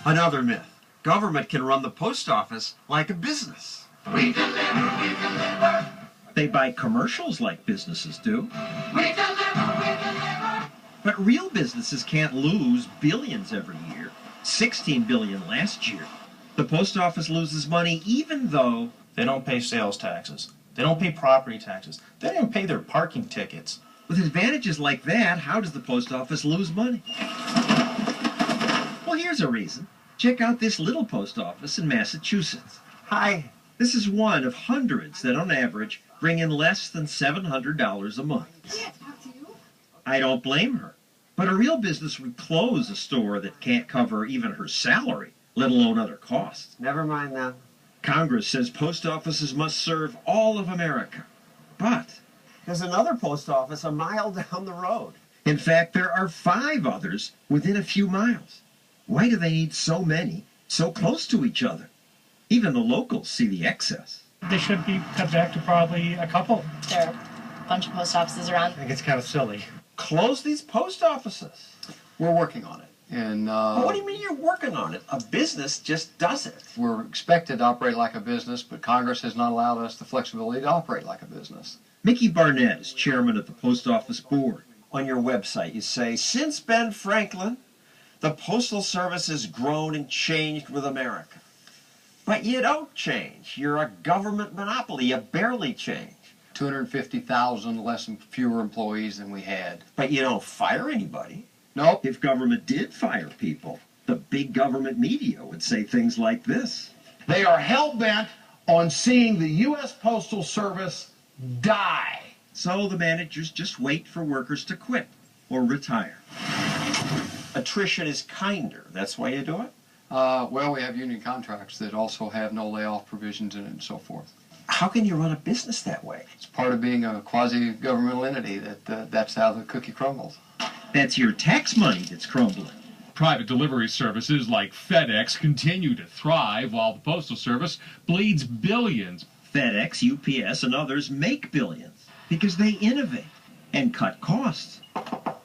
Another myth. Government can run the post office like a business. We deliver. They buy commercials like businesses do. We deliver. But real businesses can't lose billions every year. 16 billion last year. The post office loses money even though they don't pay sales taxes. They don't pay property taxes. They don't even pay their parking tickets. With advantages like that, how does the post office lose money? Well, here's a reason. Check out this little post office in Massachusetts. Hi. This is one of hundreds that, on average, bring in less than $700 a month. I don't blame her. But a real business would close a store that can't cover even her salary, let alone other costs. Never mind that. Congress says post offices must serve all of America. But there's another post office a mile down the road. In fact, there are 5 others within a few miles. Why do they need so many so close to each other? Even the locals see the excess. They should be cut back to probably a couple. There are a bunch of post offices around. I think it's kind of silly. Close these post offices. We're working on it. And what do you mean you're working on it? A business just does it. we're expected to operate like a business, but Congress has not allowed us the flexibility to operate like a business. Mickey Barnett is chairman of the Post Office Board. On your website, you say, since Ben Franklin, the Postal Service has grown and changed with America. But you don't change. You're a government monopoly. You barely change. 250,000 fewer employees than we had. But you don't fire anybody. Nope. If government did fire people, the big government media would say things like this. They are hell-bent on seeing the U.S. Postal Service die. So the managers just wait for workers to quit or retire. Attrition is kinder. That's why you do it? Well, we have union contracts that also have no layoff provisions in it and so forth. How can you run a business that way? It's part of being a quasi-governmental entity that's how the cookie crumbles. That's your tax money that's crumbling. Private delivery services like FedEx continue to thrive while the Postal Service bleeds billions. FedEx, UPS, and others make billions because they innovate and cut costs.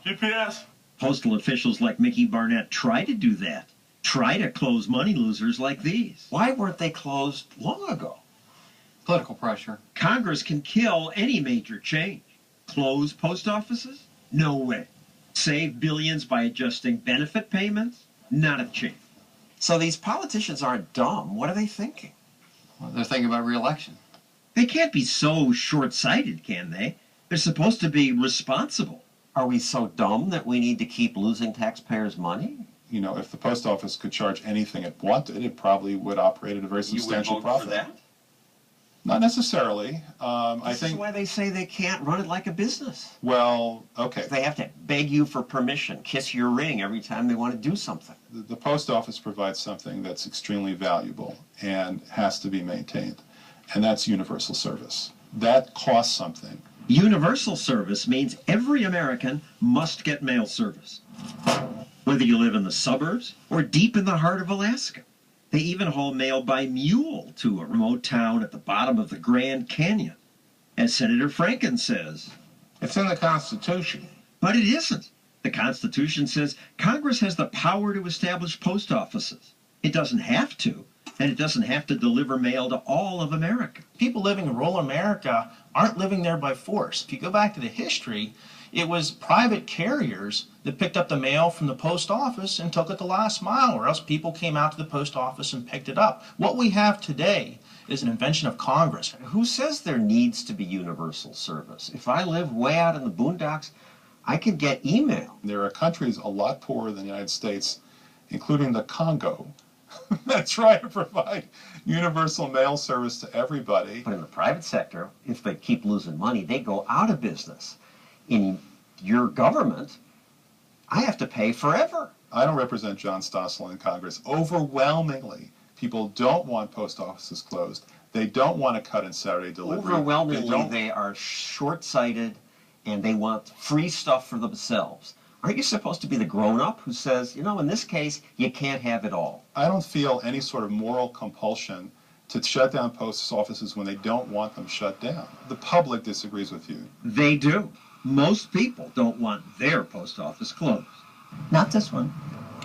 GPS. Postal officials like Mickey Barnett try to do that. Try to close money losers like these. Why weren't they closed long ago? Political pressure. Congress can kill any major change. Close post offices? No way. Save billions by adjusting benefit payments? Not a chance. So these politicians aren't dumb. What are they thinking? Well, they're thinking about re-election. They can't be so short-sighted, can they? They're supposed to be responsible. Are we so dumb that we need to keep losing taxpayers' money? You know, if the post office could charge anything it wanted, it probably would operate at a very substantial you would vote profit. for that? Not necessarily. I think. This is why they say they can't run it like a business. Well, okay. They have to beg you for permission, kiss your ring every time they want to do something. The post office provides something that's extremely valuable and has to be maintained, and that's universal service. That costs something. Universal service means every American must get mail service. Whether you live in the suburbs or deep in the heart of Alaska. They even haul mail by mule to a remote town at the bottom of the Grand Canyon. As Senator Franken says, It's in the Constitution. but it isn't. The Constitution says Congress has the power to establish post offices. It doesn't have to, and it doesn't have to deliver mail to all of America. People living in rural America aren't living there by force. If you go back to the history, it was private carriers that picked up the mail from the post office and took it the last mile, or else people came out to the post office and picked it up. What we have today is an invention of Congress. Who says there needs to be universal service? If I live way out in the boondocks, I can get email. There are countries a lot poorer than the United States, including the Congo, that try to provide universal mail service to everybody. But in the private sector, if they keep losing money, they go out of business. In your government, I have to pay forever. I don't represent John Stossel in Congress. Overwhelmingly, people don't want post offices closed. They don't want to cut in Saturday delivery. Overwhelmingly, they are short-sighted and they want free stuff for themselves. Aren't you supposed to be the grown-up who says, you know, in this case, you can't have it all? I don't feel any sort of moral compulsion to shut down post offices when they don't want them shut down. The public disagrees with you. They do. Most people don't want their post office closed. Not this one.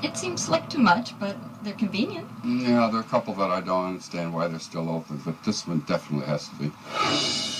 It seems like too much, but they're convenient. Yeah, there are a couple that I don't understand why they're still open, but this one definitely has to be.